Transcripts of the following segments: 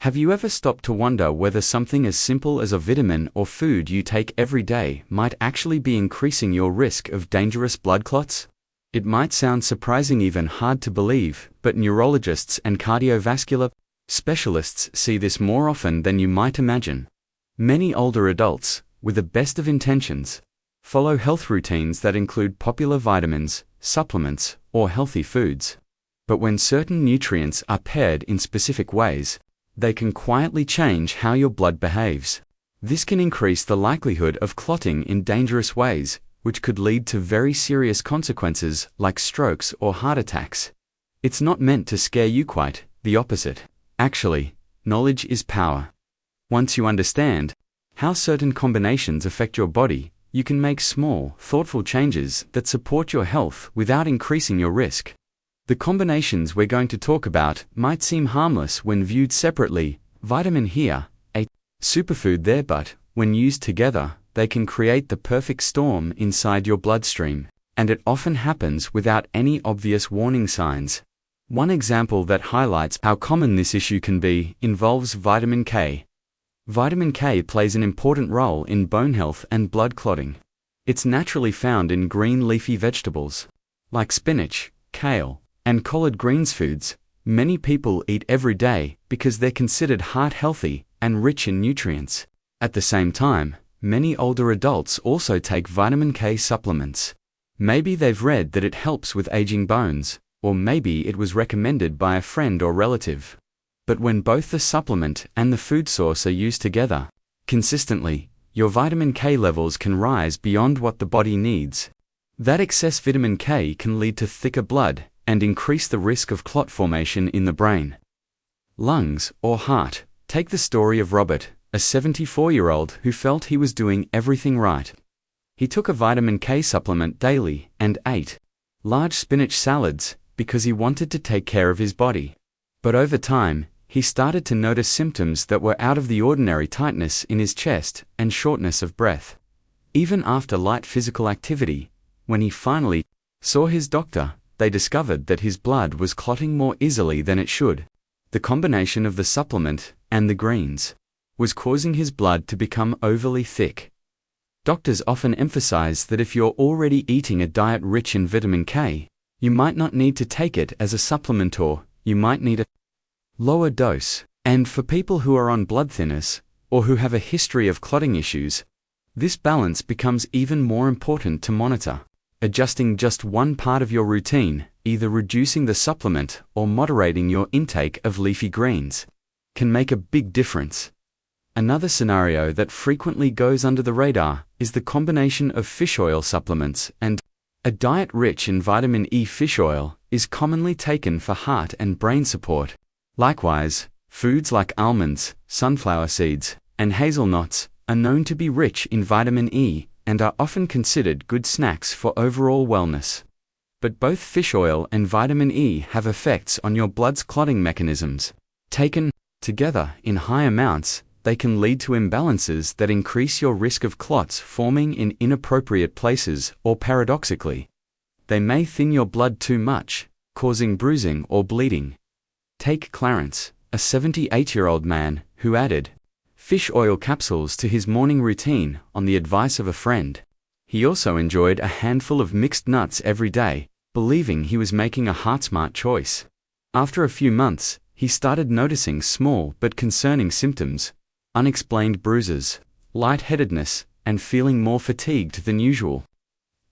Have you ever stopped to wonder whether something as simple as a vitamin or food you take every day might actually be increasing your risk of dangerous blood clots? It might sound surprising, even hard to believe, but neurologists and cardiovascular specialists see this more often than you might imagine. Many older adults, with the best of intentions, follow health routines that include popular vitamins, supplements, or healthy foods. But when certain nutrients are paired in specific ways, they can quietly change how your blood behaves. This can increase the likelihood of clotting in dangerous ways, which could lead to very serious consequences like strokes or heart attacks. It's not meant to scare you, quite the opposite. Actually, knowledge is power. Once you understand how certain combinations affect your body, you can make small, thoughtful changes that support your health without increasing your risk. The combinations we're going to talk about might seem harmless when viewed separately: vitamin here, a superfood there, but when used together, they can create the perfect storm inside your bloodstream, and it often happens without any obvious warning signs. One example that highlights how common this issue can be involves vitamin K. Vitamin K plays an important role in bone health and blood clotting. It's naturally found in green leafy vegetables like spinach, kale, and collard greens foods many people eat every day because they're considered heart healthy and rich in nutrients. At the same time, many older adults also take vitamin K supplements. Maybe they've read that it helps with aging bones, or maybe it was recommended by a friend or relative. But when both the supplement and the food source are used together consistently, your vitamin K levels can rise beyond what the body needs. That excess vitamin K can lead to thicker blood and increase the risk of clot formation in the brain, lungs, or heart. Take the story of Robert, a 74-year-old who felt he was doing everything right. He took a vitamin K supplement daily and ate large spinach salads because he wanted to take care of his body. But over time, he started to notice symptoms that were out of the ordinary: tightness in his chest and shortness of breath. Even after light physical activity, when he finally saw his doctor, they discovered that his blood was clotting more easily than it should. The combination of the supplement and the greens was causing his blood to become overly thick. Doctors often emphasize that if you're already eating a diet rich in vitamin K, you might not need to take it as a supplement, or you might need a lower dose. And for people who are on blood thinners, or who have a history of clotting issues, this balance becomes even more important to monitor. Adjusting just one part of your routine, either reducing the supplement or moderating your intake of leafy greens, can make a big difference. Another scenario that frequently goes under the radar is the combination of fish oil supplements and a diet rich in vitamin E. Fish oil is commonly taken for heart and brain support. Likewise, foods like almonds, sunflower seeds, and hazelnuts are known to be rich in vitamin E and are often considered good snacks for overall wellness. But both fish oil and vitamin E have effects on your blood's clotting mechanisms. Taken together in high amounts, they can lead to imbalances that increase your risk of clots forming in inappropriate places, or paradoxically, they may thin your blood too much, causing bruising or bleeding. Take Clarence, a 78-year-old man who added fish oil capsules to his morning routine on the advice of a friend. He also enjoyed a handful of mixed nuts every day, believing he was making a heart-smart choice. After a few months, he started noticing small but concerning symptoms: unexplained bruises, lightheadedness, and feeling more fatigued than usual.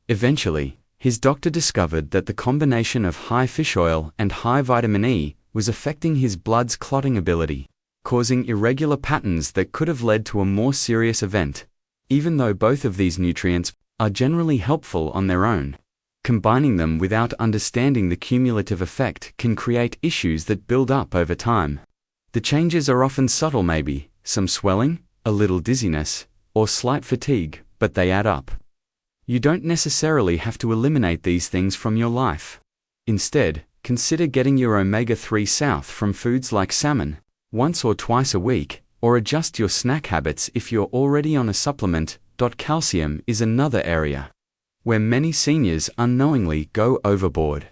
Eventually, his doctor discovered that the combination of high fish oil and high vitamin E was affecting his blood's clotting ability, causing irregular patterns that could have led to a more serious event. Even though both of these nutrients are generally helpful on their own, combining them without understanding the cumulative effect can create issues that build up over time. The changes are often subtle, maybe some swelling, a little dizziness, or slight fatigue, but they add up. You don't necessarily have to eliminate these things from your life. Instead, consider getting your omega-3 south from foods like salmon once or twice a week, or adjust your snack habits if you're already on a supplement. Calcium is another area where many seniors unknowingly go overboard.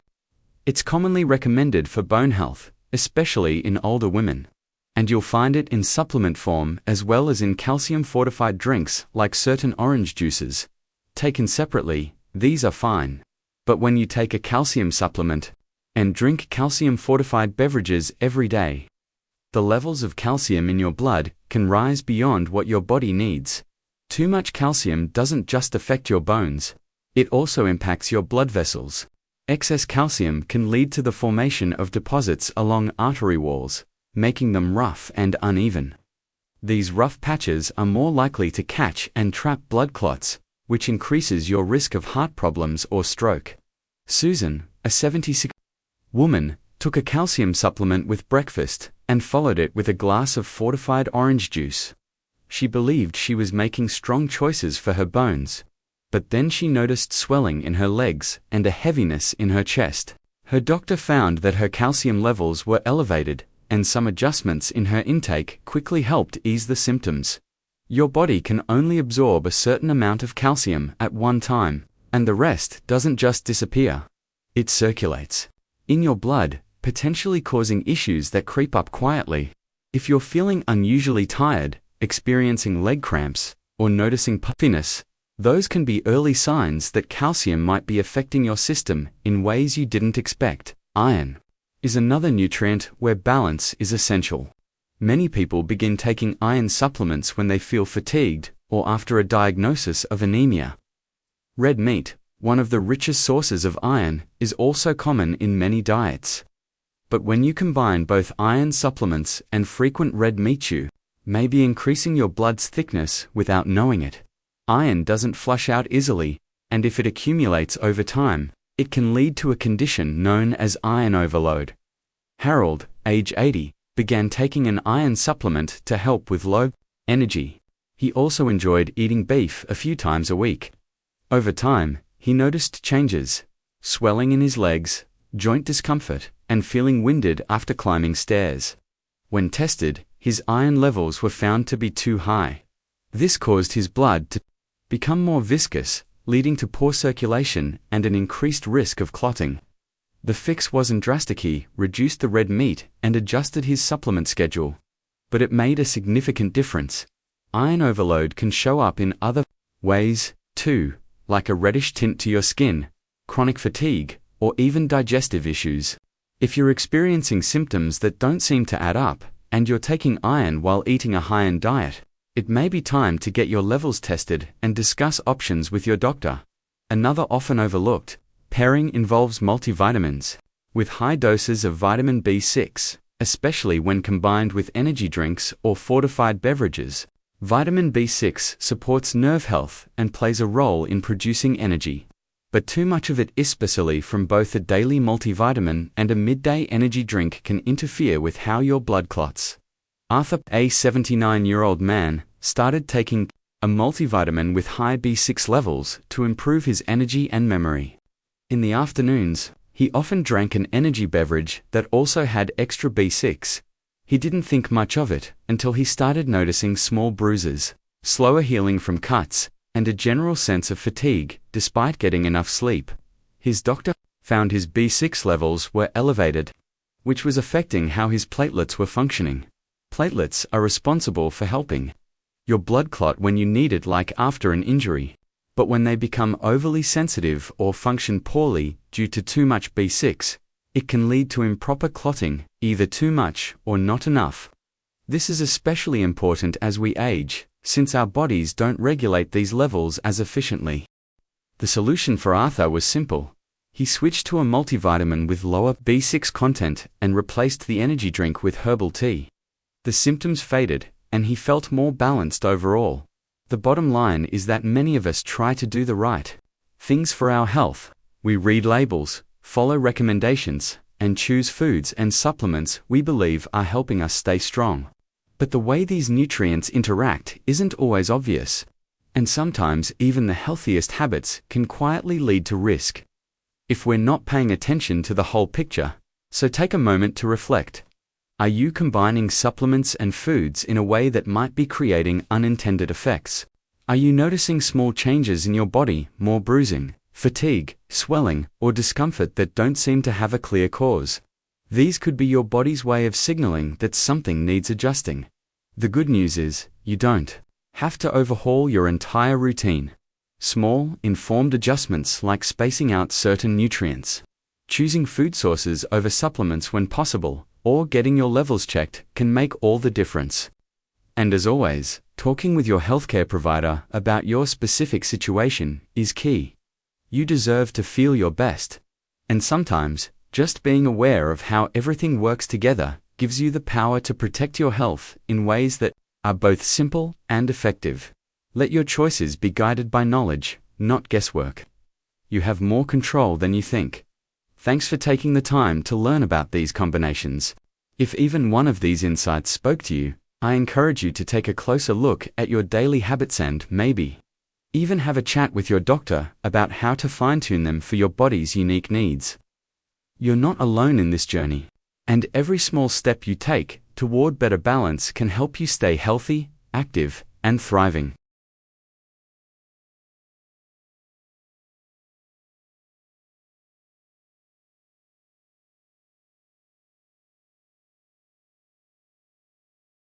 It's commonly recommended for bone health, especially in older women. and you'll find it in supplement form as well as in calcium-fortified drinks like certain orange juices. Taken separately, these are fine. But when you take a calcium supplement and drink calcium-fortified beverages every day, the levels of calcium in your blood can rise beyond what your body needs. Too much calcium doesn't just affect your bones, it also impacts your blood vessels. Excess calcium can lead to the formation of deposits along artery walls, making them rough and uneven. These rough patches are more likely to catch and trap blood clots, which increases your risk of heart problems or stroke. Susan, a 76 woman, took a calcium supplement with breakfast and followed it with a glass of fortified orange juice. She believed she was making strong choices for her bones, but then she noticed swelling in her legs and a heaviness in her chest. Her doctor found that her calcium levels were elevated, and some adjustments in her intake quickly helped ease the symptoms. Your body can only absorb a certain amount of calcium at one time, and the rest doesn't just disappear. It circulates in your blood, potentially causing issues that creep up quietly. If you're feeling unusually tired, experiencing leg cramps, or noticing puffiness, those can be early signs that calcium might be affecting your system in ways you didn't expect. Iron is another nutrient where balance is essential. Many people begin taking iron supplements when they feel fatigued or after a diagnosis of anemia. Red meat, one of the richest sources of iron, is also common in many diets. But when you combine both iron supplements and frequent red meat, you may be increasing your blood's thickness without knowing it. Iron doesn't flush out easily, and if it accumulates over time, it can lead to a condition known as iron overload. Harold, age 80, began taking an iron supplement to help with low energy. He also enjoyed eating beef a few times a week. Over time, he noticed changes: swelling in his legs, joint discomfort, and feeling winded after climbing stairs. When tested, his iron levels were found to be too high. This caused his blood to become more viscous, leading to poor circulation and an increased risk of clotting. The fix wasn't drastic. He reduced the red meat and adjusted his supplement schedule. But it made a significant difference. Iron overload can show up in other ways, too, like a reddish tint to your skin, chronic fatigue, or even digestive issues. If you're experiencing symptoms that don't seem to add up, and you're taking iron while eating a high-end diet, it may be time to get your levels tested and discuss options with your doctor. Another often overlooked pairing involves multivitamins. With high doses of vitamin B6, especially when combined with energy drinks or fortified beverages, vitamin B6 supports nerve health and plays a role in producing energy. But too much of it, especially from both a daily multivitamin and a midday energy drink, can interfere with how your blood clots. Arthur, a 79-year-old man, started taking a multivitamin with high B6 levels to improve his energy and memory. In the afternoons, he often drank an energy beverage that also had extra B6. He didn't think much of it until he started noticing small bruises, slower healing from cuts, and a general sense of fatigue despite getting enough sleep. His doctor found his B6 levels were elevated, which was affecting how his platelets were functioning. Platelets are responsible for helping your blood clot when you need it, like after an injury. But when they become overly sensitive or function poorly due to too much B6, it can lead to improper clotting, either too much or not enough. This is especially important as we age, since our bodies don't regulate these levels as efficiently. The solution for Arthur was simple. He switched to a multivitamin with lower B6 content and replaced the energy drink with herbal tea. The symptoms faded, and he felt more balanced overall. The bottom line is that many of us try to do the right things for our health. We read labels, follow recommendations, and choose foods and supplements we believe are helping us stay strong. But the way these nutrients interact isn't always obvious, and sometimes even the healthiest habits can quietly lead to risk if we're not paying attention to the whole picture. So take a moment to reflect. Are you combining supplements and foods in a way that might be creating unintended effects? Are you noticing small changes in your body, more bruising, fatigue, swelling, or discomfort that don't seem to have a clear cause? These could be your body's way of signaling that something needs adjusting. The good news is, you don't have to overhaul your entire routine. Small, informed adjustments like spacing out certain nutrients, choosing food sources over supplements when possible, or getting your levels checked can make all the difference. And as always, talking with your healthcare provider about your specific situation is key. You deserve to feel your best. And sometimes, just being aware of how everything works together gives you the power to protect your health in ways that are both simple and effective. Let your choices be guided by knowledge, not guesswork. You have more control than you think. Thanks for taking the time to learn about these combinations. If even one of these insights spoke to you, I encourage you to take a closer look at your daily habits and maybe even have a chat with your doctor about how to fine-tune them for your body's unique needs. You're not alone in this journey, and every small step you take toward better balance can help you stay healthy, active, and thriving.